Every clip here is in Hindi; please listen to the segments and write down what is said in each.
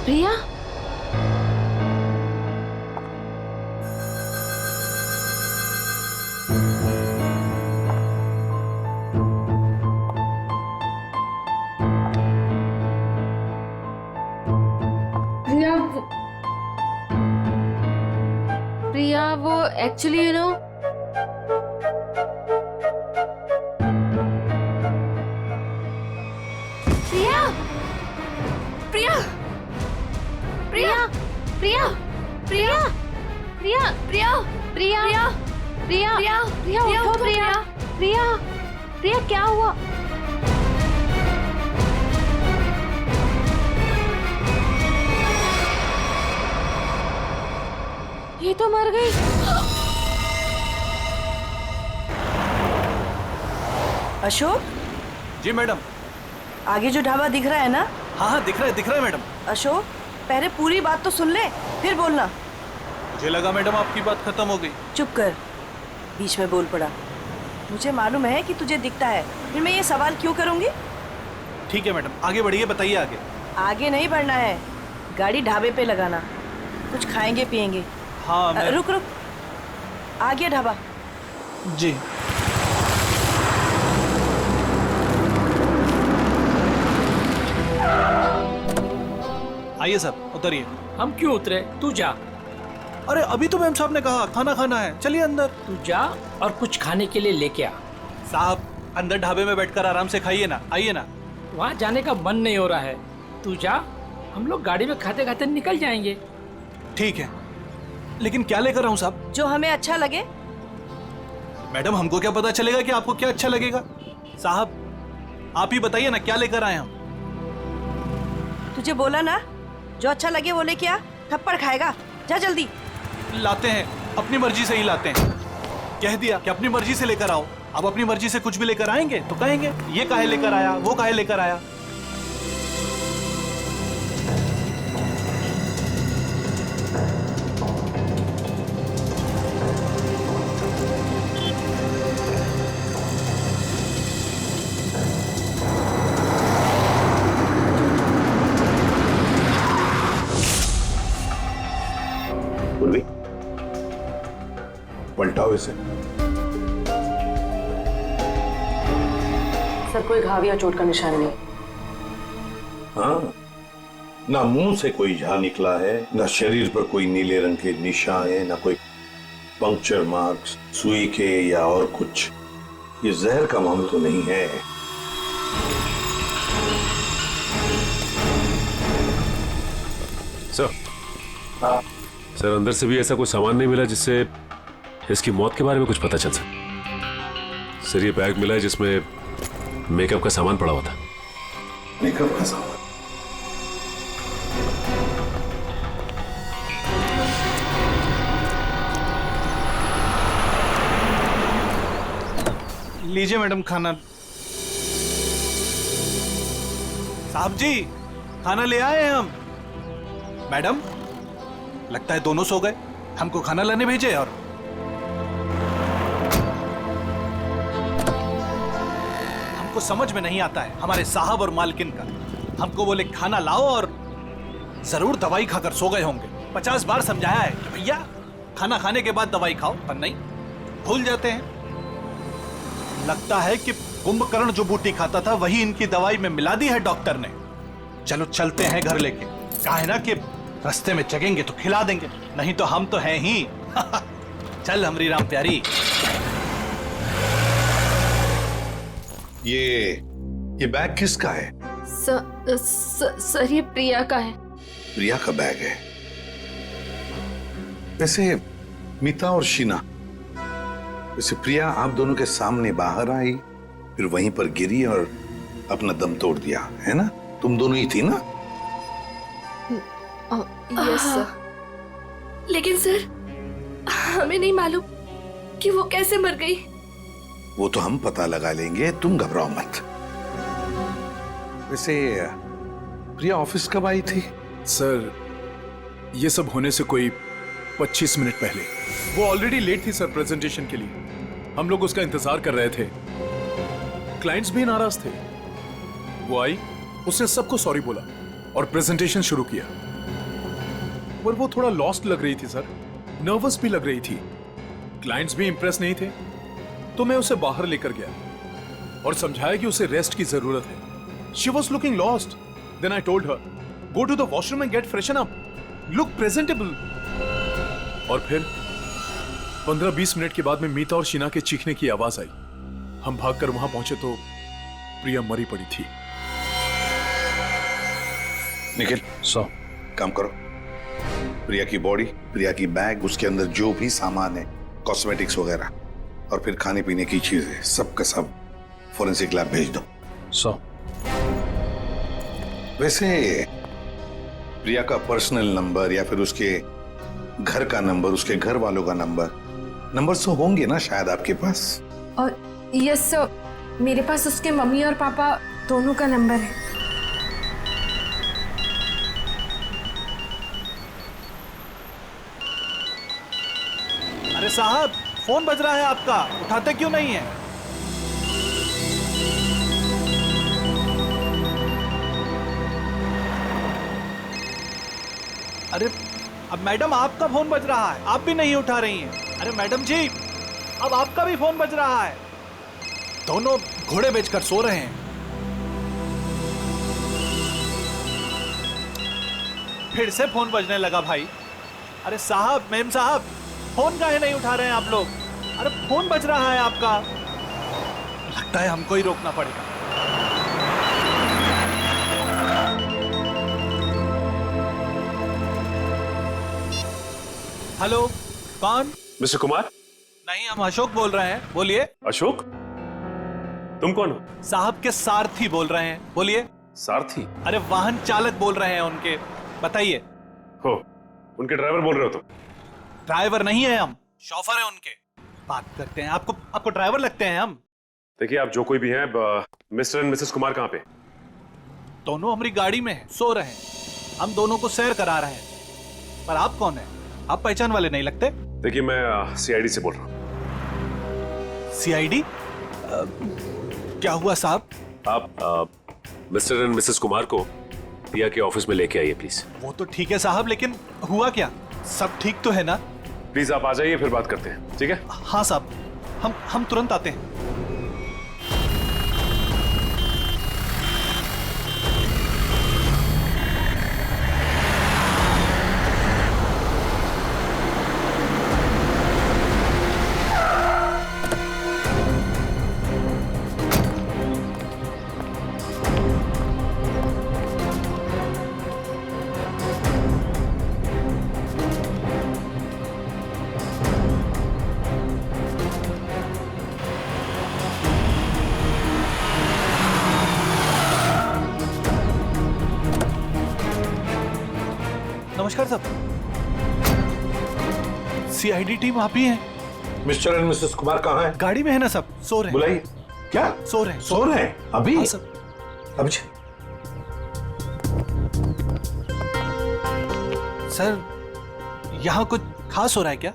प्रिया, प्रिया वो एक्चुअली प्रिया प्रिया प्रिया प्रिया प्रिया प्रिया प्रिया प्रिया प्रिया प्रिया उठो प्रिया प्रिया प्रिया क्या हुआ? ये तो मर गई। अशोक जी मैडम। आगे जो ढाबा दिख रहा है ना? हाँ दिख रहा है मैडम। अशोक पहले पूरी बात तो सुन ले फिर बोलना। मुझे लगा मैडम आपकी बात खत्म हो गई। चुप कर, बीच में बोल पड़ा। मुझे मालूम है कि तुझे दिखता है, फिर मैं ये सवाल क्यों करूंगी? ठीक है मैडम, आगे बढ़िए, बताइए आगे। आगे नहीं बढ़ना है, गाड़ी ढाबे पे लगाना, कुछ खाएंगे पिएंगे। हाँ रुक रुक, आ गया ढाबा। जी। आइए साहब उतरिए। हम क्यों उतरे? तू जा। अरे अभी तो मैम साहब ने कहा खाना खाना है, चलिए अंदर। तू जा और कुछ खाने के लिए लेके आ। साहब अंदर ढाबे में बैठकर आराम से खाइए ना, आइए ना। वहाँ जाने का मन नहीं हो रहा है, तू जा, हम लोग गाड़ी में खाते खाते निकल जाएंगे। ठीक है, लेकिन क्या लेकर आऊं साहब? जो हमें अच्छा लगे। मैडम हमको क्या पता चलेगा कि आपको क्या अच्छा लगेगा? साहब आप ही बताइए ना, क्या लेकर आए हम? तुझे बोला ना, जो अच्छा लगे वो लेके आ, थप्पड़ खाएगा। जा जल्दी। लाते हैं, अपनी मर्जी से ही लाते हैं। कह दिया कि अपनी मर्जी से लेकर आओ। अब अपनी मर्जी से कुछ भी लेकर आएंगे तो कहेंगे ये काहे लेकर आया, वो काहे लेकर आया। उर्वी, पलटाओ इसे। सर कोई घाव या चोट का निशान नहीं। हाँ, ना मुंह से कोई झाग निकला है, ना शरीर पर कोई नीले रंग के निशान है, ना कोई पंक्चर मार्क्स सुई के या और कुछ। ये जहर का मामला तो नहीं है। सर, सर अंदर से भी ऐसा कोई सामान नहीं मिला जिससे इसकी मौत के बारे में कुछ पता चल सके। सर ये बैग मिला है जिसमें मेकअप का सामान पड़ा हुआ था। मेकअप का सामान? लीजिए मैडम खाना। साहब जी खाना ले आए हैं हम। मैडम लगता है दोनों सो गए, हमको खाना लाने भेजे। और हमको समझ में नहीं आता है हमारे साहब और मालकिन का। हमको बोले खाना लाओ और जरूर दवाई खाकर सो गए होंगे। 50 बार समझाया है कि भैया खाना खाने के बाद दवाई खाओ, पर नहीं, भूल जाते हैं। लगता है कि कुंभकर्ण जो बूटी खाता था वही इनकी दवाई में मिला दी है डॉक्टर ने। चलो चलते हैं घर लेके। कहा है ना कि रास्ते में चगेंगे तो खिला देंगे, नहीं तो हम तो हैं ही। चल हमरी राम प्यारी। ये बैग किसका है? सर ये प्रिया का है। प्रिया का बैग है। वैसे मीता और शीना, वैसे प्रिया आप दोनों के सामने बाहर आई, फिर वहीं पर गिरी और अपना दम तोड़ दिया, है ना? तुम दोनों ही थी ना? Yes sir. लेकिन सर हमें नहीं मालूम कि वो कैसे मर गई। वो तो हम पता लगा लेंगे, तुम घबराओ मत। वैसे प्रिया ऑफिस कब आई थी? सर ये सब होने से कोई 25 मिनट पहले। वो ऑलरेडी लेट थी सर प्रेजेंटेशन के लिए। हम लोग उसका इंतजार कर रहे थे, क्लाइंट्स भी नाराज थे। वो आई, उसने सबको सॉरी बोला और प्रेजेंटेशन शुरू किया। पर वो थोड़ा लॉस्ट लग रही थी सर, नर्वस भी लग रही थी। क्लाइंट्स भी इंप्रेस नहीं थे, तो मैं उसे बाहर लेकर गया और समझाया कि उसे रेस्ट की जरूरत है। She was looking lost. Then I told her, go to the washroom and get freshen up, look presentable. और फिर 15-20 मिनट के बाद में मीता और शीना के चीखने की आवाज आई। हम भागकर वहां पहुंचे तो प्रिया मरी पड़ी थी। निखिल, काम करो। प्रिया की बॉडी, प्रिया की बैग, उसके अंदर जो भी सामान है, कॉस्मेटिक्स वगैरह, और फिर खाने पीने की चीजें, सब का सब फोरेंसिक लैब भेज दो। वैसे प्रिया का पर्सनल नंबर या फिर उसके घर का नंबर, उसके घर वालों का नंबर तो होंगे ना शायद आपके पास? और यस सर, मेरे पास उसके मम्मी और पापा दोनों का नंबर है। अरे साहब, फोन बज रहा है आपका, उठाते क्यों नहीं है? अरे अब मैडम आपका फोन बज रहा है, आप भी नहीं उठा रही हैं। अरे मैडम जी, अब आपका भी फोन बज रहा है। दोनों घोड़े बेचकर सो रहे हैं। फिर से फोन बजने लगा भाई। अरे साहब, मैम साहब, फोन काहे नहीं उठा रहे हैं आप लोग? अरे फोन बज रहा है आपका। लगता है हमको ही रोकना पड़ेगा। हेलो, कौन? मिस्टर कुमार? नहीं, हम अशोक बोल रहे हैं, बोलिए। अशोक? तुम कौन हो? साहब के सारथी बोल रहे हैं, बोलिए। सारथी? अरे वाहन चालक बोल रहे हैं उनके, बताइए। हो, उनके ड्राइवर बोल रहे हो तुम? ड्राइवर नहीं है हम, शॉफर है उनके। बात करते हैं, आपको ड्राइवर लगते हैं हम। देखिए, आप जो कोई भी हैं, मिस्टर एंड मिसेस कुमार कहाँ पे? दोनों हमारी गाड़ी में हैं, सो रहे हैं। हम दोनों को सैर करा रहे हैं। पर आप कौन हैं? आप पहचान वाले नहीं लगते। देखिए, मैं सीआईडी से बोल रहा हूँ। सीआईडी? क्या हुआ साहब? आप मिस्टर एंड मिसेस कुमार को प्रिया के ऑफिस में लेके आइए प्लीज। वो तो ठीक है साहब, लेकिन हुआ क्या? सब ठीक तो है ना? प्लीज आप आ जाइए, फिर बात करते हैं, ठीक है? हाँ साहब, हम तुरंत आते हैं। नमस्कार साहब, सीआईडी टीम आप ही हैं? मिस्टर एंड मिसेस कुमार कहाँ हैं? गाड़ी में है ना सब, सो रहे हैं। बुलाइए। क्या? सो रहे हैं। सो रहे हैं अभी? हाँ सर। अभी सर, यहाँ कुछ खास हो रहा है क्या?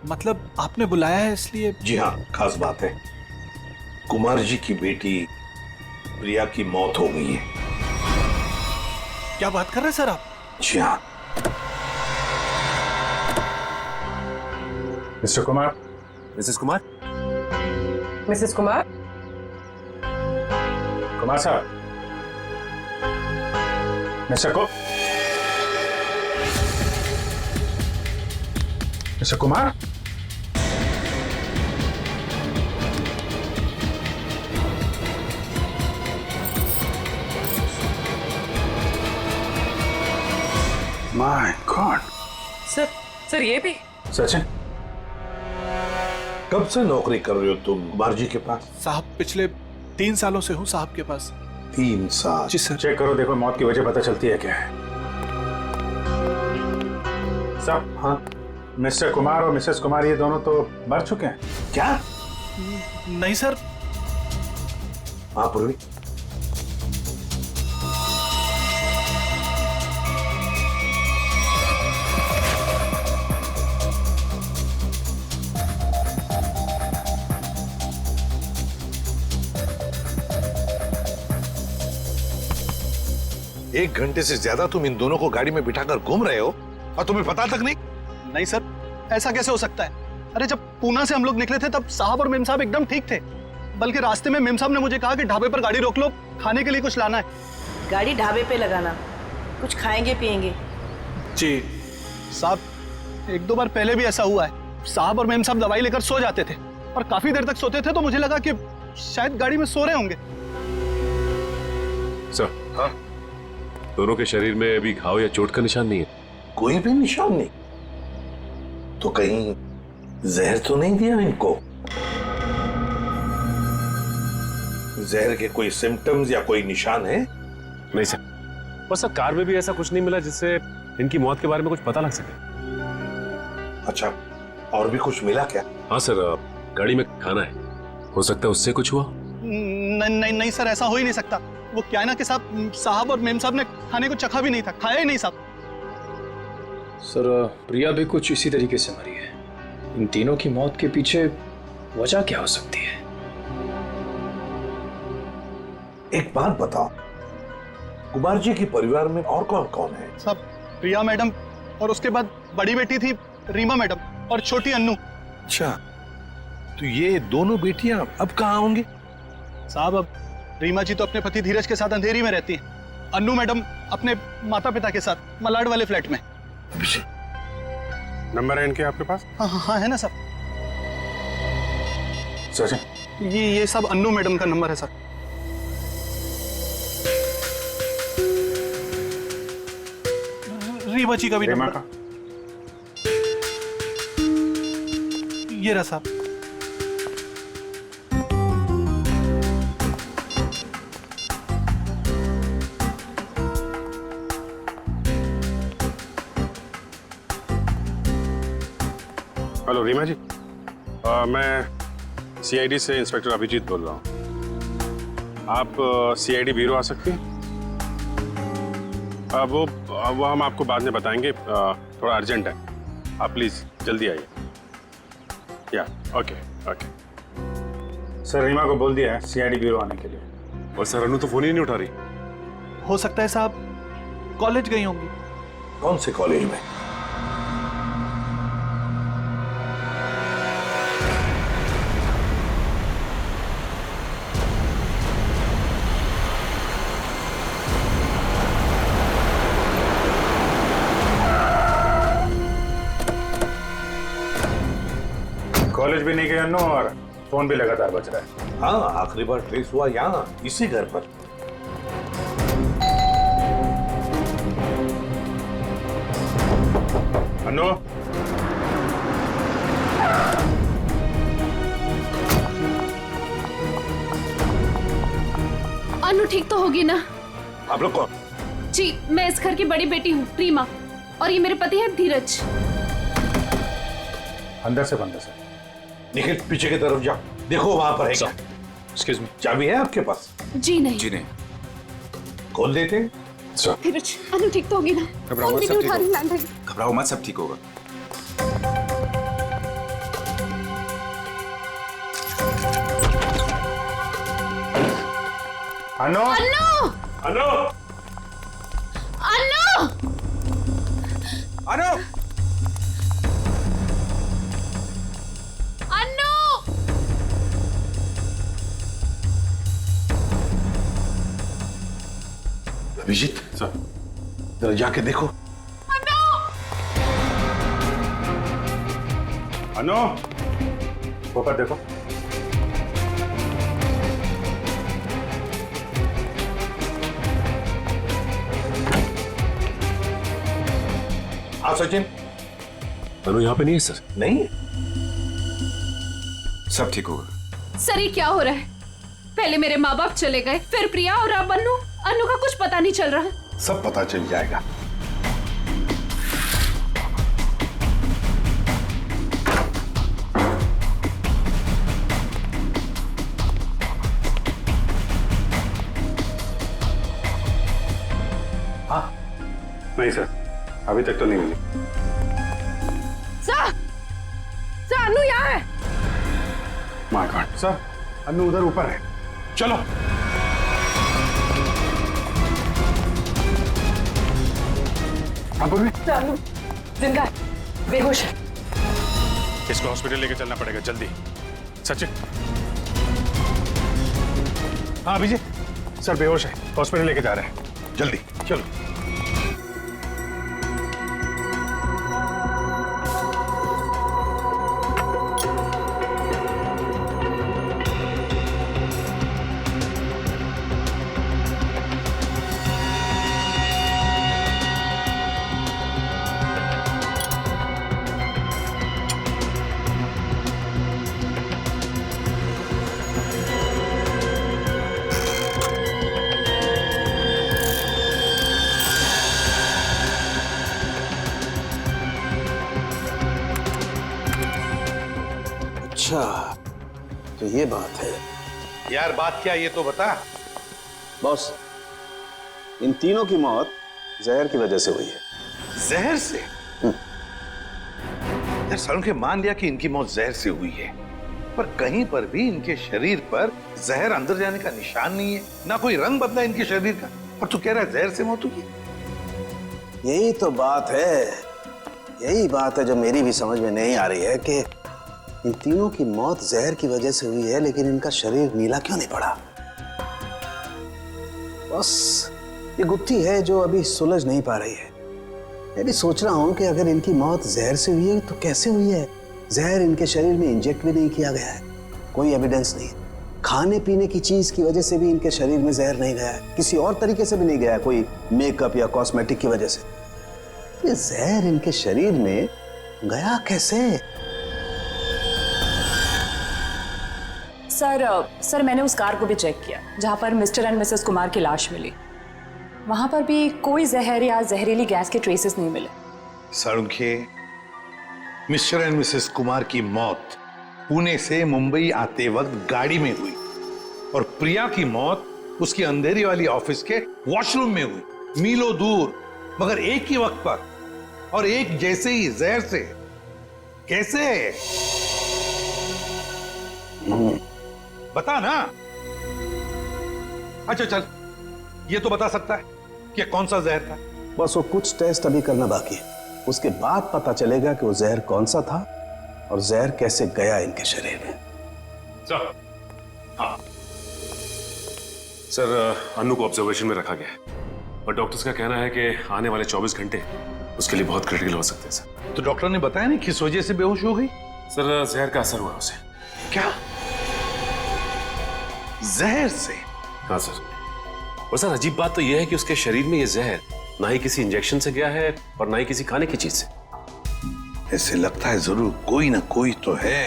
मतलब आपने बुलाया है इसलिए? जी हाँ, खास बात है। कुमार जी की बेटी प्रिया की मौत हो गई है। क्या बात कर रहे हैं सर आप? जी हाँ। Mister Kumar. Missus Kumar? Missus Kumar. Kumar साहब। Mister Kumar. My god. Sir ये भी? सचिन, कब से नौकरी कर रहे हो तुम कुमार जी के पास? साहब, पिछले 3 सालों से हूँ साहब के पास। 3 साल? जी सर। चेक करो, देखो मौत की वजह पता चलती है क्या है। साहब, हाँ। मिस्टर कुमार और मिसेस कुमार ये दोनों तो मर चुके हैं। क्या? नहीं सर। हाँ पूर्वी। एक घंटे से ज्यादा तुम इन दोनों को गाड़ी में बिठाकर घूम रहे हो और तुम्हें पता तक नहीं? नहीं सर, ऐसा कैसे हो सकता है? अरे जब पूना से हम लोग निकले थे तब साहब और मेम साहब एकदम ठीक थे। बल्कि रास्ते में मेम साहब ने मुझे कहा कि ढाबे पर गाड़ी रोक लो, खाने के लिए कुछ लाना है। गाड़ी ढाबे पे लगाना, कुछ खाएंगे पिएंगे। जी साहब, एक दो बार पहले भी ऐसा हुआ है। साहब और मेम साहब दवाई लेकर सो जाते थे और काफी देर तक सोते थे, तो मुझे लगा कि शायद गाड़ी में सो रहे होंगे। सर, हाँ? दोनों के शरीर में अभी घाव या चोट का निशान नहीं है? कोई भी निशान नहीं। तो कहीं जहर तो नहीं दिया इनको? जहर के कोई सिम्टम्स या कोई निशान है? नहीं सर, बस सर कार में भी ऐसा कुछ नहीं मिला जिससे इनकी मौत के बारे में कुछ पता लग सके। अच्छा, और भी कुछ मिला क्या? हाँ सर, गाड़ी में खाना है, हो सकता है उससे कुछ हुआ। नहीं सर, ऐसा हो ही नहीं सकता। वो क्या है ना कि साहब और मेम साहब ने खाने को चखा भी नहीं था, खाया ही नहीं साहब। सर, प्रिया भी कुछ इसी तरीके से मरी है। इन तीनों की मौत के पीछे वजह क्या हो सकती है? एक बात बताओ, कुमार जी के परिवार में और कौन कौन है? सब प्रिया मैडम और उसके बाद बड़ी बेटी थी रीमा मैडम और छोटी अन्नू। अच्छा, तो ये दोनों बेटियां अब कहाँ होंगी? साहब, अब रीमा जी तो अपने पति धीरज के साथ अंधेरी में रहती हैं। अन्नू मैडम अपने माता पिता के साथ मलाड वाले फ्लैट में। नंबर है इनके आपके पास? हाँ है ना सर। सर, ये सब अन्नू मैडम का नंबर है सर। रीमा जी का भी नंबर का। ये रहा साहब। हेलो रीमा जी, मैं सीआईडी से इंस्पेक्टर अभिजीत बोल रहा हूँ। आप सीआईडी ब्यूरो आ सकती हैं? वो हम आपको बाद में बताएंगे, थोड़ा अर्जेंट है। आप प्लीज़ जल्दी आइए। या ओके ओके। सर, रीमा को बोल दिया है सीआईडी ब्यूरो आने के लिए। और सर, अनु तो फोन ही नहीं उठा रही। हो सकता है साहब कॉलेज गई होंगी। कौन से कॉलेज में? कॉलेज भी नहीं गए अन्नू और फोन भी लगातार बज रहा है। हाँ, आखिरी बार ट्रेस हुआ यहाँ, इसी घर पर। अन्नू, अनु ठीक तो होगी ना? आप लोग कौन? जी, मैं इस घर की बड़ी बेटी हूँ रीमा, और ये मेरे पति है धीरज। अंदर से बंद है सर। निखिल, पीछे की तरफ जाओ, देखो वहां पर है क्या। Excuse me. चाबी है आपके पास? जी नहीं। जी नहीं। खोल देते। धीरज, अनु ठीक तो होगी ना? घबराओ मत, सब ठीक होगा। घबराओ मत, सब ठीक होगा। अनु, अनु, अनु, अनु, अनु, अनु। अभिजीत सर, जरा जाके देखो। अनु, ऊपर देखो। हाँ सचिन। अनु यहाँ पे नहीं है सर। नहीं, सब ठीक होगा। सर, ये क्या हो रहा है? पहले मेरे माँ बाप चले गए, फिर प्रिया, और अब अनु। अनु का कुछ पता नहीं चल रहा। सब पता चल जाएगा। हाँ, नहीं सर, अभी तक तो नहीं मिली। सर, अनु यहाँ है। माय गॉड सर, अनु उधर ऊपर है। चलो। हाँ पूर्वी, जिंदा है, बेहोश है। इसको हॉस्पिटल लेके चलना पड़ेगा जल्दी। सचिन। हाँ अभिजीत, सर बेहोश है, हॉस्पिटल लेके जा रहे हैं, जल्दी चलो। अच्छा, तो ये बात है। यार बात क्या ये तो बता। बॉस, इन तीनों की मौत जहर की वजह से हुई है। जहर से? यार सारुण के मान लिया कि इनकी मौत जहर से हुई है, पर कहीं पर भी इनके शरीर पर जहर अंदर जाने का निशान नहीं है, ना कोई रंग बदला इनके शरीर का, और तू कह रहा है जहर से मौत हुई। यही तो बात है, यही बात है जो मेरी भी समझ में नहीं आ रही है कि इन तीनों की मौत जहर की वजह से हुई है, लेकिन इनका शरीर नीला क्यों नहीं पड़ा। बस ये गुत्थी है जो अभी सुलझ नहीं पा रही है। मैं भी सोच रहा हूं कि अगर इनकी मौत जहर से हुई है तो कैसे हुई है। जहर इनके शरीर में इंजेक्ट भी नहीं किया गया है, कोई एविडेंस नहीं। खाने पीने की चीज की वजह से भी इनके शरीर में जहर नहीं गया है, किसी और तरीके से भी नहीं गया है, कोई मेकअप या कॉस्मेटिक की वजह से। ये जहर इनके शरीर में गया कैसे? सर मैंने उस कार को भी चेक किया जहां पर मिस्टर एंड मिसेस कुमार की लाश मिली। वहां पर भी कोई जहर या जहरीली गैस के ट्रेसेस नहीं मिले। सारुण के मिस्टर एंड मिसेस कुमार की मौत पुणे से मुंबई आते वक्त गाड़ी में हुई, और प्रिया की मौत उसकी अंधेरी वाली ऑफिस के वॉशरूम में हुई, मीलों दूर, मगर एक ही वक्त पर और एक जैसे ही जहर से। कैसे? बता ना। अच्छा चल, ये तो बता सकता है कि कौन सा जहर था। बस वो कुछ टेस्ट अभी करना बाकी है, उसके बाद पता चलेगा कि वो जहर कौन सा था और जहर कैसे गया इनके शरीर में। सर, हाँ सर, अनु को ऑब्जर्वेशन में रखा गया है और डॉक्टर्स का कहना है कि आने वाले 24 घंटे उसके लिए बहुत क्रिटिकल हो सकते हैं सर। तो डॉक्टर ने बताया नहीं किस वजह से बेहोश हो गई? सर जहर का असर हुआ उसे। क्या? जहर से? हाँ सर। और सर अजीब बात तो यह है कि उसके शरीर में यह जहर ना ही किसी इंजेक्शन से गया है और ना ही किसी खाने की चीज से। ऐसे लगता है जरूर कोई ना कोई तो है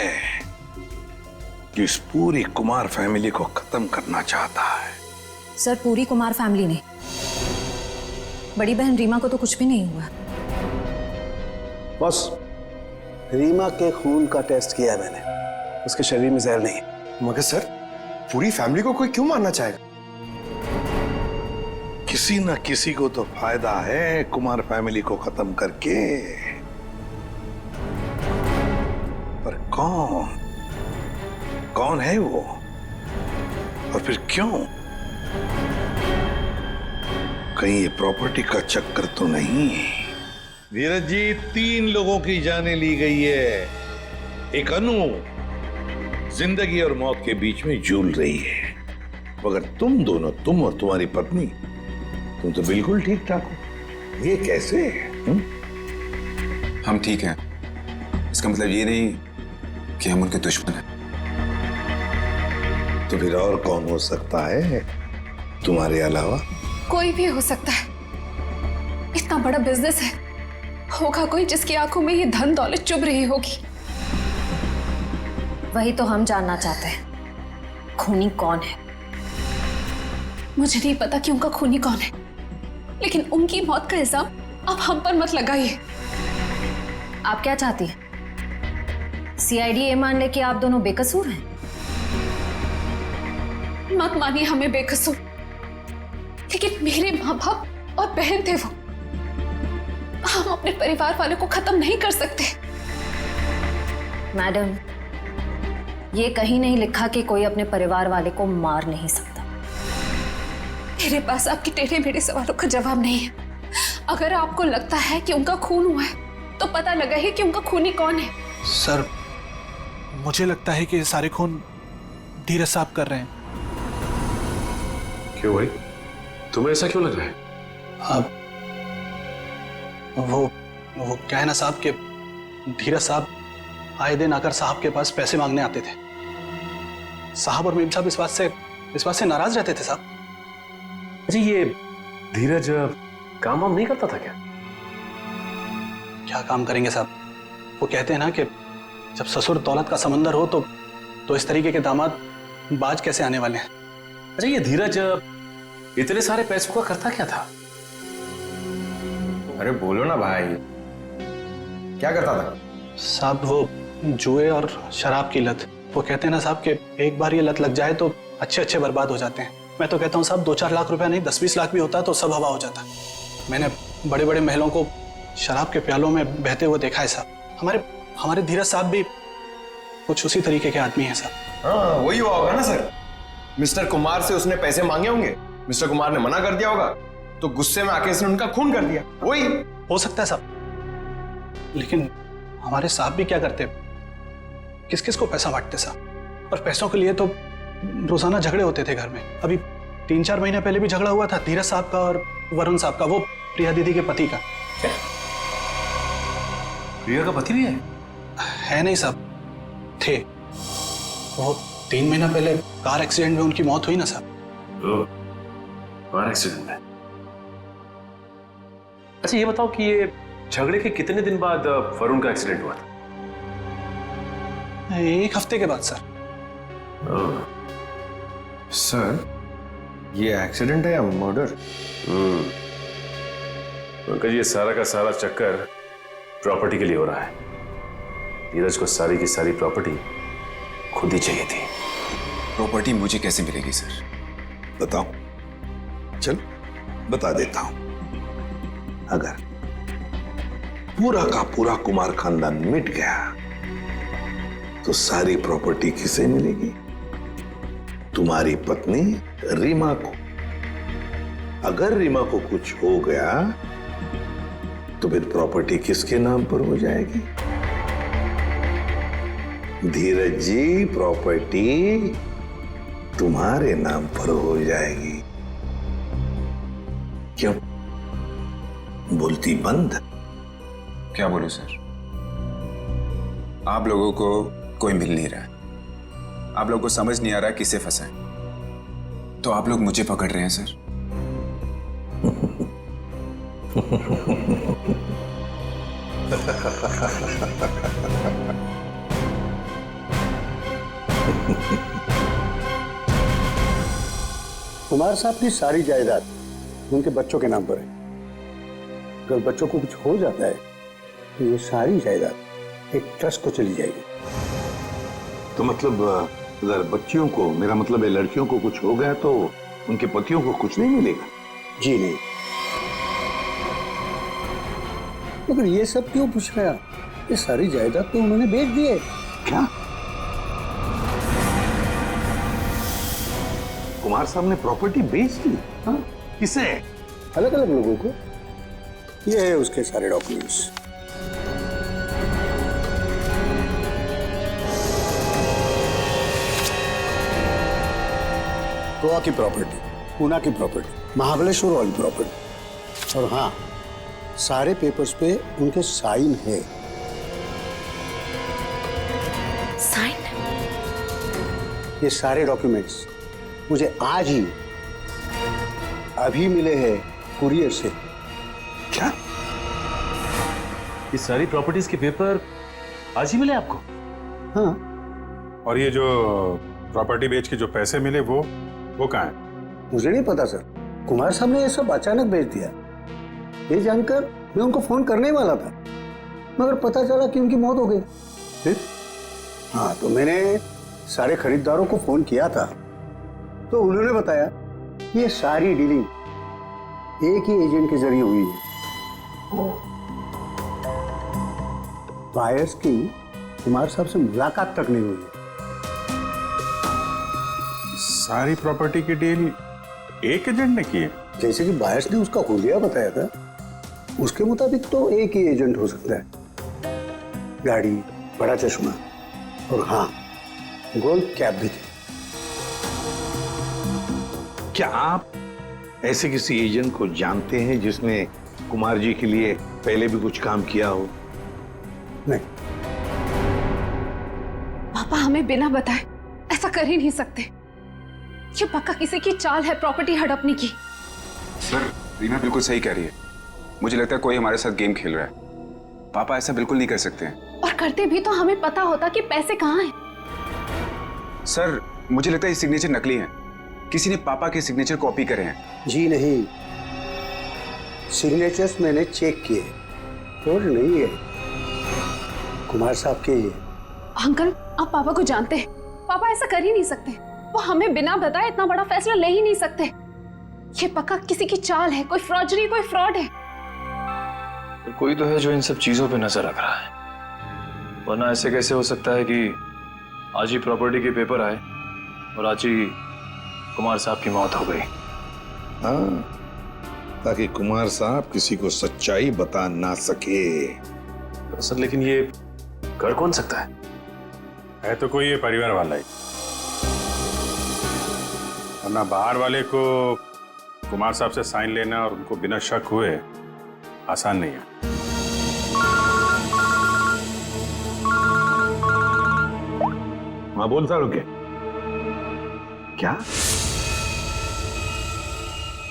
जो इस पूरी कुमार फैमिली को खत्म करना चाहता है। सर पूरी कुमार फैमिली नहीं, बड़ी बहन रीमा को तो कुछ भी नहीं हुआ। बस रीमा के खून का टेस्ट किया मैंने, उसके शरीर में जहर नहीं है। मगर सर पूरी फैमिली को कोई क्यों मारना चाहेगा? किसी न किसी को तो फायदा है कुमार फैमिली को खत्म करके, पर कौन? कौन है वो और फिर क्यों? कहीं ये प्रॉपर्टी का चक्कर तो नहीं? धीरज जी, 3 लोगों की जानें ली गई है। एक अनु जिंदगी और मौत के बीच में झूल रही है, मगर तुम दोनों, तुम और तुम्हारी पत्नी, तुम तो बिल्कुल ठीक ठाक हो। ये कैसे? हम ठीक हैं, इसका मतलब ये नहीं कि हम उनके दुश्मन हैं। तो फिर और कौन हो सकता है तुम्हारे अलावा? कोई भी हो सकता है। इतना बड़ा बिजनेस है, होगा कोई जिसकी आंखों में ये धन दौलत चुभ रही होगी। वही तो हम जानना चाहते हैं, खूनी कौन है? मुझे नहीं पता कि उनका खूनी कौन है, लेकिन उनकी मौत का इल्जाम अब हम पर मत लगाइए। आप क्या चाहती हैं? सीआईडी ये मान ले कि आप दोनों बेकसूर हैं? मत मानिए हमें बेकसूर, लेकिन मेरे माँ बाप और बहन थे वो। हम अपने परिवार वालों को खत्म नहीं कर सकते। मैडम, ये कहीं नहीं लिखा कि कोई अपने परिवार वाले को मार नहीं सकता। मेरे पास आपके टेढ़े मेढ़े सवालों का जवाब नहीं है। अगर आपको लगता है कि उनका खून हुआ है तो पता लगा ही कि उनका खूनी कौन है। सर, मुझे लगता है कि ये सारे खून धीरज साहब कर रहे हैं। क्यों भाई, तुम्हें ऐसा क्यों लग रहा है? अब वो क्या है ना साहब के धीरज साहब आए दिन आकर साहब के पास पैसे मांगने आते थे। साहब और मीम साहब इस बात से नाराज रहते थे साहब। अच्छा, ये धीरज काम वाम नहीं करता था क्या? क्या काम करेंगे साहब? वो कहते हैं ना कि जब ससुर दौलत का समंदर हो तो इस तरीके के दामाद बाज कैसे आने वाले हैं। अच्छा, ये धीरज इतने सारे पैसों का करता क्या था? अरे बोलो ना भाई, क्या करता था? साहब वो जुए और शराब की लत। वो कहते हैं ना साहब कि एक बार ये लत लग जाए तो अच्छे बर्बाद हो जाते हैं। मैं तो कहता हूँ साहब 2-4 लाख रुपया नहीं 10-20 लाख भी होता तो सब हवा हो जाता। मैंने बड़े बड़े महलों को शराब के प्यालों में बहते हुए देखा है साहब। हमारे धीरज साहब भी कुछ उसी तरीके के आदमी हैं साहब। हाँ, वही हुआ होगा ना सर। मिस्टर कुमार से उसने पैसे मांगे होंगे, मिस्टर कुमार ने मना कर दिया होगा, तो गुस्से में आके इसने उनका खून कर दिया। वही हो सकता है साहब, लेकिन हमारे साहब भी क्या करते, किस किस को पैसा बांटते साहब। और पैसों के लिए तो रोजाना झगड़े होते थे घर में। अभी 3-4 महीने पहले भी झगड़ा हुआ था धीरज साहब का और वरुण साहब का, वो प्रिया दीदी के पति का। प्रिया का पति भी है नहीं साहब, थे। वो 3 महीना पहले कार एक्सीडेंट में उनकी मौत हुई ना साहब। कार एक्सीडेंट में? अच्छा, ये बताओ कि ये झगड़े के कितने दिन बाद वरुण का एक्सीडेंट हुआ था? 1 हफ्ते के बाद सर। सर, ये एक्सीडेंट है या मर्डर? पंकज, ये सारा का सारा चक्कर प्रॉपर्टी के लिए हो रहा है। धीरज को सारी की सारी प्रॉपर्टी खुद ही चाहिए थी। प्रॉपर्टी मुझे कैसे मिलेगी सर? बताओ, चल बता देता हूं। अगर पूरा का पूरा कुमार खानदान मिट गया तो सारी प्रॉपर्टी किसे मिलेगी? तुम्हारी पत्नी रीमा को। अगर रीमा को कुछ हो गया तो फिर प्रॉपर्टी किसके नाम पर हो जाएगी? धीरज जी, प्रॉपर्टी तुम्हारे नाम पर हो जाएगी। क्यों बोलती बंद? क्या बोलूं सर? आप लोगों को कोई मिल नहीं रहा, आप लोगों को समझ नहीं आ रहा किसे फंसा है, तो आप लोग मुझे पकड़ रहे हैं सर। कुमार साहब की सारी जायदाद उनके बच्चों के नाम पर है। अगर बच्चों को कुछ हो जाता है तो ये सारी जायदाद एक ट्रस्ट को चली जाएगी। तो मतलब अगर बच्चियों को, मेरा मतलब है लड़कियों को कुछ हो गया तो उनके पतियों को कुछ नहीं मिलेगा? जी नहीं। मगर ये सब क्यों पूछ रहे हैं? ये सारी जायदाद तो उन्होंने बेच दी है। क्या? कुमार साहब ने प्रॉपर्टी बेच दी? हाँ। किसे? अलग अलग लोगों को। ये है उसके सारे डॉक्यूमेंट्स। गोवा की प्रॉपर्टी, पूना की प्रॉपर्टी, महाबलेश्वर वाली प्रॉपर्टी, और हाँ, सारे पेपर्स पे उनके साइन है। साइन? ये सारे डॉक्यूमेंट्स मुझे आज ही अभी मिले हैं कुरियर से। क्या? ये सारी प्रॉपर्टीज के पेपर आज ही मिले आपको? हाँ। और ये जो प्रॉपर्टी बेच के जो पैसे मिले वो कहाँ है? मुझे नहीं पता सर, कुमार साहब ने ये सब अचानक भेज दिया। ये जानकर मैं उनको फोन करने वाला था, मगर पता चला कि उनकी मौत हो गई। फिर हाँ, तो मैंने सारे खरीदारों को फोन किया था, तो उन्होंने बताया ये सारी डीलिंग एक ही एजेंट के जरिए हुई है। बायर्स की कुमार साहब से मुलाकात तक नहीं हुई है। सारी प्रॉपर्टी की डील एक एजेंट ने की है? जैसे कि बायर्स ने उसका हुलिया बताया था, उसके मुताबिक तो एक ही एजेंट हो सकता है। गाड़ी, बड़ा चश्मा और हाँ, गोल्ड कैप भी थी। क्या आप ऐसे किसी एजेंट को जानते हैं जिसने कुमार जी के लिए पहले भी कुछ काम किया हो? नहीं। पापा हमें बिना बताए ऐसा कर ही नहीं सकते। ये पक्का किसी की चाल है प्रॉपर्टी हड़पने की। सर, रीना बिल्कुल सही कह रही है। मुझे लगता है कोई हमारे साथ गेम खेल रहा है। पापा ऐसा बिल्कुल नहीं कर सकते हैं। और करते भी तो हमें पता होता कि पैसे कहाँ हैं। सर, मुझे लगता है ये सिग्नेचर नकली है। किसी ने पापा के सिग्नेचर कॉपी करे हैं। जी नहीं, सिग्नेचर्स मैंने चेक किए, और नहीं है, कुमार साहब के ही है। अंकल, आप पापा को जानते हैं। पापा ऐसा कर ही नहीं सकते। वो हमें बिना बताए इतना बड़ा फैसला ले ही नहीं सकते। ये पक्का किसी की चाल है, कोई फ्रॉडरी, कोई फ्रॉड है। तो कोई तो है जो इन सब चीजों पे नजर रख रहा है, वरना ऐसे कैसे हो सकता है कि आज ही प्रॉपर्टी के पेपर आए और आज ही कुमार साहब की मौत हो गई। हाँ, ताकि कुमार साहब किसी को सच्चाई बता ना सके। सर, लेकिन ये कर कौन सकता है तो कोई ये परिवार वाला ही, वरना बाहर वाले को कुमार साहब से साइन लेना और उनको बिना शक हुए आसान नहीं है। हाँ, बोलता रुके। क्या?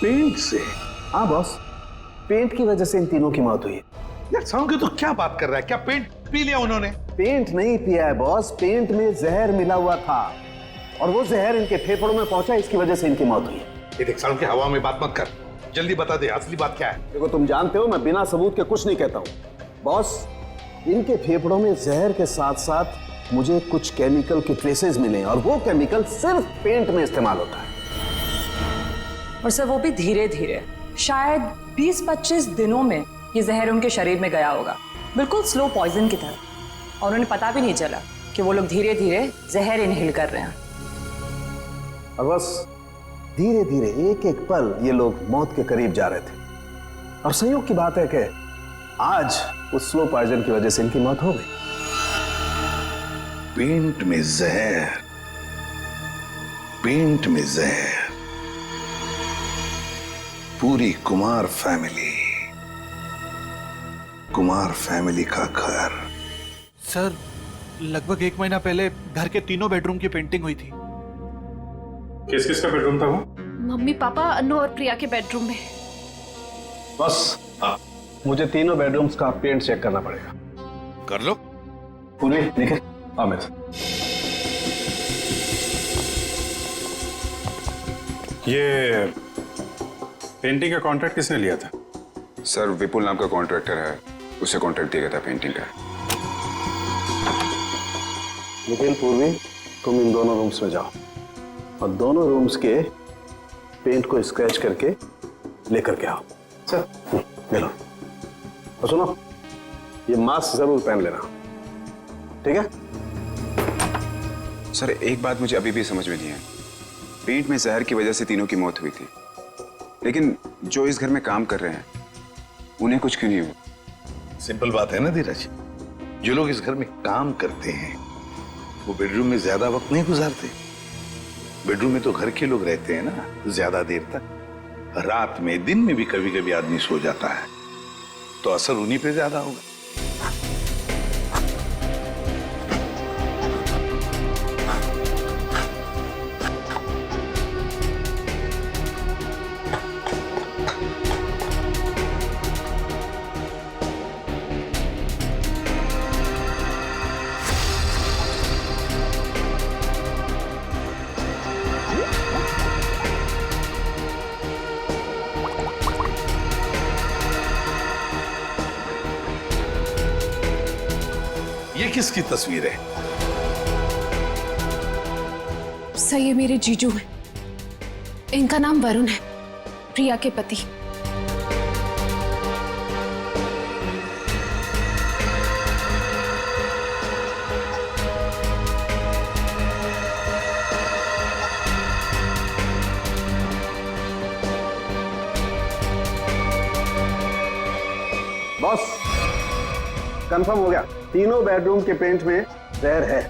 पेंट से? हाँ बॉस, पेंट की वजह से इन तीनों की मौत हुई है। यार साउंड तो क्या बात कर रहा है? क्या पेंट पी लिया उन्होंने? पेंट नहीं पिया है बॉस, पेंट में जहर मिला हुआ था और वो जहर इनके फेफड़ों में पहुंचा, इसकी वजह से इनकी मौत हुई है। ये देख साउंड के हवा में बात मत कर, जल्दी बता दे असली बात क्या है। देखो, तुम जानते हो मैं बिना सबूत के कुछ नहीं कहता हूँ। बॉस, इनके फेफड़ों में जहर के साथ साथ मुझे कुछ केमिकल के ट्रेसेस मिले और वो केमिकल सिर्फ पेंट में इस्तेमाल होता है। और सर, वो भी धीरे धीरे, शायद 20-25 दिनों में ये जहर उनके शरीर में गया होगा, बिल्कुल स्लो पॉइजन की तरह। और उन्हें पता भी नहीं चला कि वो लोग धीरे धीरे जहर इनहेल कर रहे हैं। और बस धीरे धीरे एक एक पल ये लोग मौत के करीब जा रहे थे। और संयोग की बात है कि आज उस स्लो पॉइजन की वजह से इनकी मौत हो गई। पेंट में जहर, पेंट में जहर, पूरी कुमार फैमिली का घर। सर, लगभग 1 महीना पहले घर के तीनों बेडरूम की पेंटिंग हुई थी। किस किस का बेडरूम था वो? मम्मी, पापा, अनु और प्रिया के बेडरूम में। बस मुझे तीनों बेडरूम्स का पेंट चेक करना पड़ेगा। कर लो। पूरी निकल अमित, ये पेंटिंग का कॉन्ट्रैक्ट किसने लिया था? सर, विपुल नाम का कॉन्ट्रैक्टर है, उसे कॉन्ट्रैक्ट दिया गया था पेंटिंग का। निखिल, पूर्वी, तुम इन दोनों रूम्स में जाओ और दोनों रूम्स के पेंट को स्क्रैच करके लेकर के आओ। सर, ले लो। और सुनो, ये मास्क जरूर पहन लेना, ठीक है? सर, एक बात मुझे अभी भी समझ में नहीं है। पेंट में जहर की वजह से तीनों की मौत हुई थी, लेकिन जो इस घर में काम कर रहे हैं उन्हें कुछ क्यों नहीं हुआ? सिंपल बात है ना धीरज, जो लोग इस घर में काम करते हैं वो बेडरूम में ज्यादा वक्त नहीं गुजारते। बेडरूम में तो घर के लोग रहते हैं ना ज्यादा देर तक। रात में, दिन में भी कभी कभी आदमी सो जाता है, तो असर उन्हीं पे ज्यादा होगा। ये किसकी तस्वीर है? सही है, मेरे जीजू हैं। इनका नाम वरुण है, प्रिया के पति। बॉस, कंफर्म हो गया। तीनों बेडरूम के पेंट में जहर है।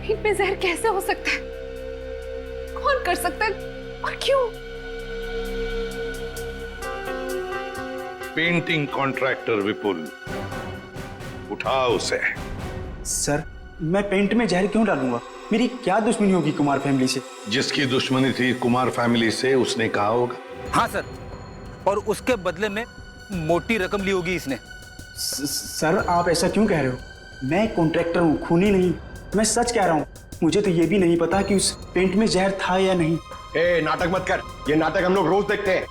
पेंट में जहर कैसे हो सकता है? कौन कर सकता है और क्यों? पेंटिंग कॉन्ट्रैक्टर विपुल, उठाओ उसे। सर, मैं पेंट में जहर क्यों डालूंगा? मेरी क्या दुश्मनी होगी कुमार फैमिली से? जिसकी दुश्मनी थी कुमार फैमिली से उसने कहा होगा। हाँ सर, और उसके बदले में मोटी रकम ली होगी इसने। सर, आप ऐसा क्यों कह रहे हो? मैं कॉन्ट्रैक्टर हूँ, खूनी नहीं। मैं सच कह रहा हूँ। मुझे तो ये भी नहीं पता कि उस पेंट में जहर था या नहीं। नाटक मत कर, ये नाटक हम लोग रोज देखते हैं।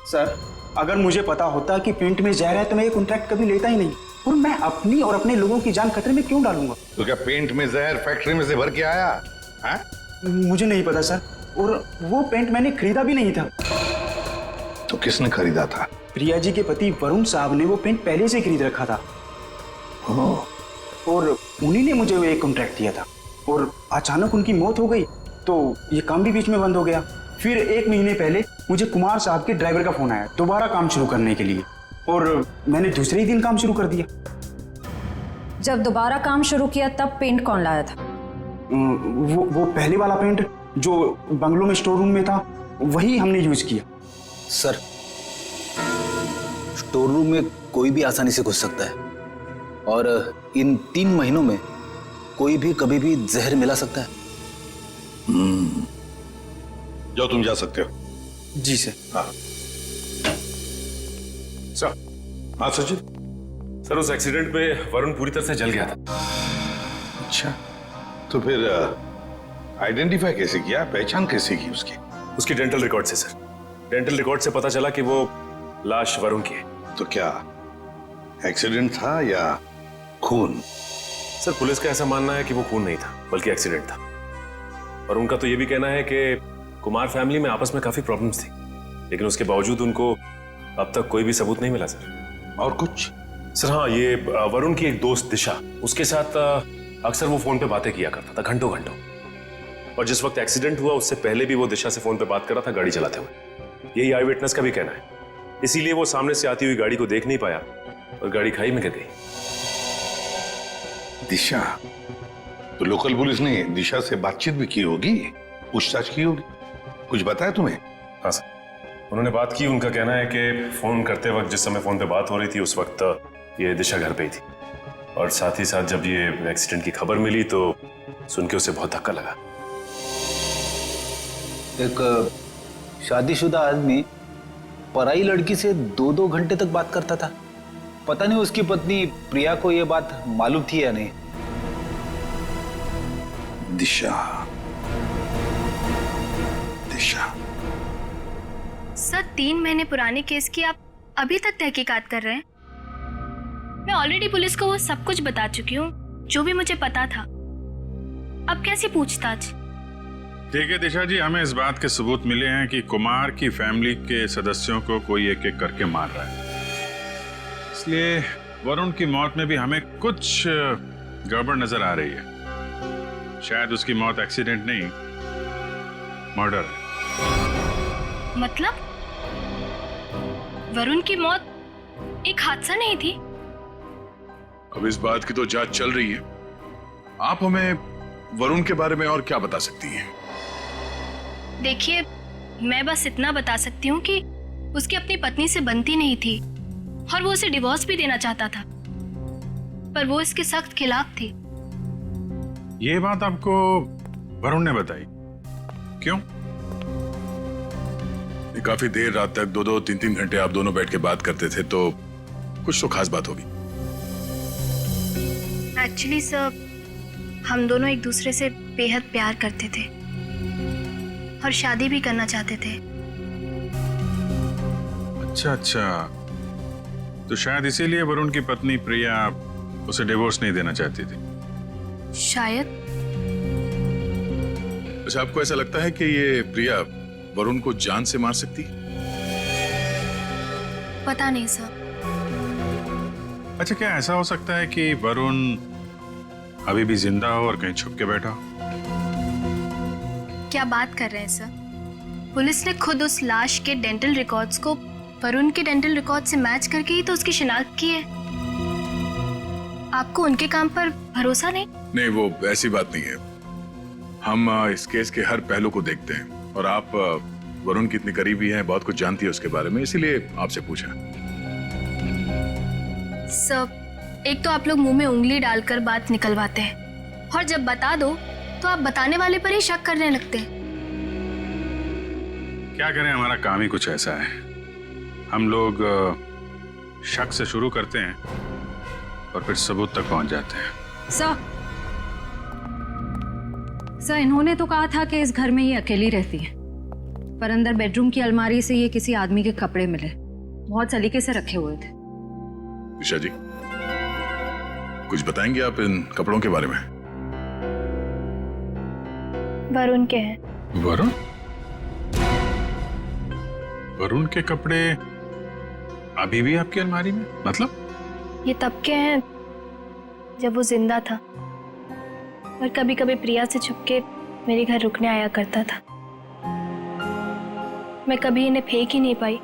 सर, अगर मुझे पता होता कि पेंट में जहर है तो मैं ये कॉन्ट्रैक्ट कभी लेता ही नहीं। और मैं अपनी और अपने लोगों की जान खतरे में क्यों डालूंगा? तो क्या पेंट में जहर फैक्ट्री में से भर के आया है? मुझे नहीं पता सर, और वो पेंट मैंने खरीदा भी नहीं था। तो किसने खरीदा था? प्रिया जी के पति वरुण साहब ने वो पेंट पहले से खरीद रखा था। और उन्हीं ने मुझे वो एक कॉन्ट्रैक्ट दिया था। और अचानक उनकी मौत हो गई तो ये काम भी बीच में बंद हो गया। फिर 1 महीने पहले मुझे कुमार साहब के ड्राइवर का फोन आया दोबारा काम शुरू करने के लिए, और मैंने दूसरे ही दिन काम शुरू कर दिया। जब दोबारा काम शुरू किया तब पेंट कौन लाया था? वो पहले वाला पेंट जो बंगलों में स्टोर रूम में था, वही हमने यूज किया। सर, स्टोर रूम में कोई भी आसानी से घुस सकता है, और इन 3 महीनों में कोई भी कभी भी जहर मिला सकता है। जाओ, तुम जा सकते हो। जी सर। हाँ सर। हाँ सचिन। सर, उस एक्सीडेंट में वरुण पूरी तरह से जल गया था। अच्छा, तो फिर आइडेंटिफाई कैसे किया, पहचान कैसे की उसकी? उसकी डेंटल रिकॉर्ड से सर। डेंटल रिकॉर्ड से पता चला कि वो लाश वरुण की है। तो क्या एक्सीडेंट था या खून? सर, पुलिस का ऐसा मानना है कि वो खून नहीं था बल्कि एक्सीडेंट था। और उनका तो ये भी कहना है कि कुमार फैमिली में आपस में काफी प्रॉब्लम्स थी, लेकिन उसके बावजूद उनको अब तक कोई भी सबूत नहीं मिला सर। और कुछ? सर हाँ, ये वरुण की एक दोस्त दिशा, उसके साथ अक्सर वो फोन पे बातें किया करता था घंटों घंटों। और जिस वक्त एक्सीडेंट हुआ उससे पहले भी वो दिशा से फोन पे बात कर रहा था गाड़ी चलाते हुए। यही आई विटनेस का भी कहना है। इसीलिए वो सामने से आती हुई गाड़ी को देख नहीं पाया और गाड़ी खाई में गिर गई। दिशा? तो लोकल पुलिस ने दिशा से बातचीत भी की होगी, पूछताछ की होगी। कुछ बताया तुम्हें? हाँ सर, उन्होंने बात की। उनका कहना है कि फोन करते वक्त जिस समय फोन पे बात हो रही थी उस वक्त ये दिशा घर पे ही थी, और साथ ही साथ जब ये एक्सीडेंट की खबर मिली तो सुन के उसे बहुत धक्का लगा। एक शादीशुदा आदमी पराई लड़की से 2-2 घंटे तक बात करता था। पता नहीं उसकी पत्नी प्रिया को यह बात मालूम थी या नहीं। दिशा, दिशा। सर, 3 महीने पुराने केस की आप अभी तक तहकीकात कर रहे हैं? मैं ऑलरेडी पुलिस को वो सब कुछ बता चुकी हूँ जो भी मुझे पता था। अब कैसी पूछताछ? ठीक है दिशा जी, हमें इस बात के सबूत मिले हैं कि कुमार की फैमिली के सदस्यों को कोई एक एक करके मार रहा है। इसलिए वरुण की मौत में भी हमें कुछ गड़बड़ नजर आ रही है। शायद उसकी मौत एक्सीडेंट नहीं, मर्डर है। मतलब वरुण की मौत एक हादसा नहीं थी? अब इस बात की तो जांच चल रही है। आप हमें वरुण के बारे में और क्या बता सकती हैं? देखिए, मैं बस इतना बता सकती हूँ कि उसकी अपनी पत्नी से बनती नहीं थी और वो उसे डिवोर्स भी देना चाहता था, पर वो इसके सख्त खिलाफ थी। ये बात आपको वरुण ने बताई? क्यों? काफी देर रात तक 2-2, 3-3 घंटे आप दोनों बैठ के बात करते थे, तो कुछ तो खास बात होगी। एक्चुअली सर, हम दोनों एक दूसरे से बेहद प्यार करते थे और शादी भी करना चाहते थे। अच्छा, तो शायद इसीलिए वरुण की पत्नी प्रिया उसे डिवोर्स नहीं देना चाहती थी। शायद। अच्छा, आपको ऐसा लगता है कि ये प्रिया वरुण को जान से मार सकती? पता नहीं सर। अच्छा, क्या ऐसा हो सकता है कि वरुण अभी भी जिंदा हो और कहीं छुप के बैठा हो? क्या बात कर रहे हैं सर? पुलिस ने खुद उस लाश के डेंटल रिकॉर्ड्स को वरुण के डेंटल रिकॉर्ड से मैच करके ही तो उसकी शिनाख्त की है। आपको उनके काम पर भरोसा नहीं? नहीं, वो ऐसी बात नहीं है। हम इस केस के हर पहलू को देखते हैं और आप वरुण की इतनी करीबी हैं, बहुत कुछ जानती है उसके बारे में, इसीलिए आपसे पूछा। सर, एक तो आप लोग मुंह में उंगली डालकर बात निकलवाते हैं और जब बता दो तो आप बताने वाले पर ही शक करने लगते हैं। क्या करें, हमारा काम ही कुछ ऐसा है। हम लोग शक से शुरू करते हैं और फिर सबूत तक पहुंच जाते हैं। सर, इन्होंने तो कहा था कि इस घर में ये अकेली रहती है, पर अंदर बेडरूम की अलमारी से ये किसी आदमी के कपड़े मिले, बहुत सलीके से रखे हुए थे। दिशा जी, कुछ बताएंगे आप इन कपड़ों के बारे में? वरुण के हैं। वरुण? वरुण के कपड़े अभी भी आपकी अलमारी में? मतलब ये तब के हैं जब वो जिंदा था और कभी कभी प्रिया से छुपके मेरे घर रुकने आया करता था। मैं कभी इन्हें फेंक ही नहीं पाई,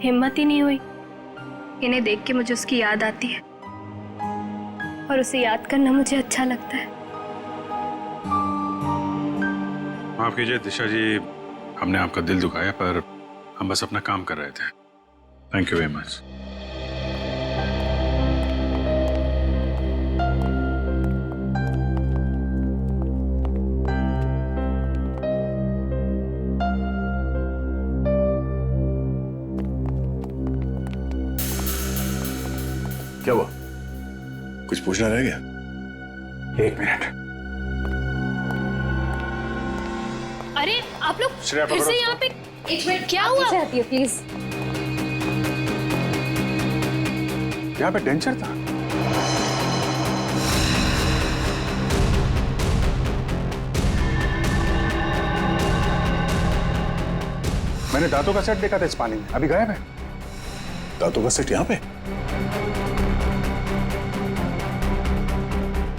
हिम्मत ही नहीं हुई। इन्हें देख के मुझे उसकी याद आती है और उसे याद करना मुझे अच्छा लगता है। माफ कीजिए दिशा जी, हमने आपका दिल दुखाया, पर हम बस अपना काम कर रहे थे। Thank you very much. क्या हुआ? कुछ पूछना रह गया? एक मिनट। अरे आप लोग श्रेया, फिर से यहाँ पे? एक मिनट, क्या हुआ? प्लीज। यहाँ पे डेंचर था। मैंने दांतों का सेट देखा था इस पानी में, अभी गायब है। दांतों का सेट यहाँ पे?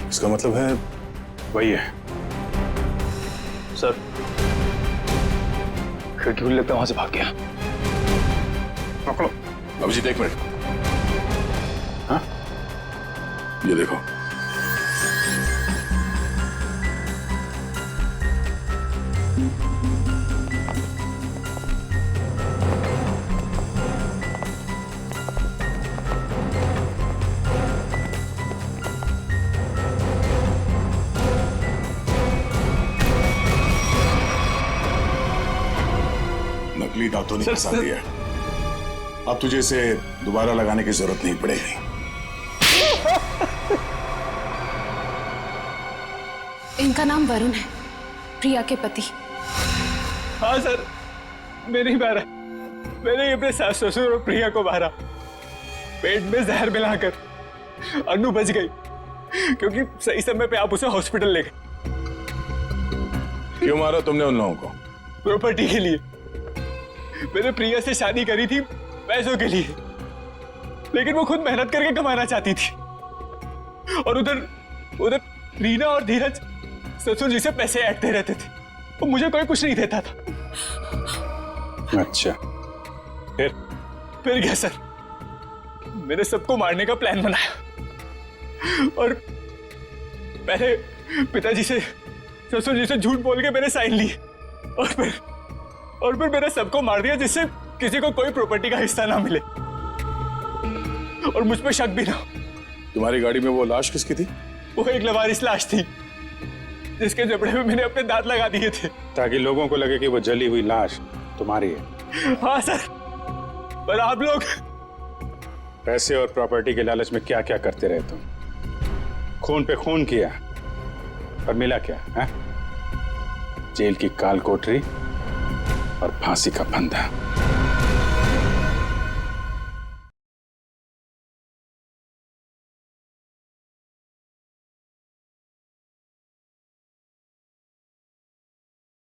इसका मतलब है वही है। सर, खिड़की खुली लगता है, वहां से भाग गया। पकड़ो अभिजीत, एक मिनट। हाँ, ये देखो। नकली दांतों ने फंसा दिया। अब तुझे इसे दोबारा लगाने की जरूरत नहीं पड़ेगी। इनका नाम वरुण है, प्रिया के पति। हाँ सर, मैं नहीं मारा। मैंने अपने सास ससुर और प्रिया को मारा, पेट में जहर मिलाकर। अनु बच गई क्योंकि सही समय पे आप उसे हॉस्पिटल ले गए। क्यों मारा तुमने उन लोगों को? प्रॉपर्टी के लिए। मैंने प्रिया से शादी करी थी पैसों के लिए, लेकिन वो खुद मेहनत करके कमाना चाहती थी। और उधर रीना और धीरज ससुर जी से पैसे ऐंठते रहते थे। वो मुझे कोई कुछ नहीं देता था। अच्छा, फिर क्या सर, मैंने सबको मारने का प्लान बनाया और पहले पिताजी से ससुर जी से झूठ बोल के मैंने साइन लिए और फिर मैंने सबको मार दिया, जिससे किसी को कोई प्रॉपर्टी का हिस्सा ना मिले और मुझ पे शक भी ना हो। तुम्हारी गाड़ी में वो लाश किसकी थी? वो एक लवारिस लाश थी जिसके जबड़े में मैंने अपने दांत लगा दिए थे, ताकि लोगों को लगे कि वो जली हुई लाश तुम्हारी है। हाँ सर, पर आप लोग पैसे और प्रॉपर्टी के लालच में क्या क्या करते रहे तुम। खून पे खून किया और मिला क्या है? जेल की काल कोठरी और फांसी का फंदा।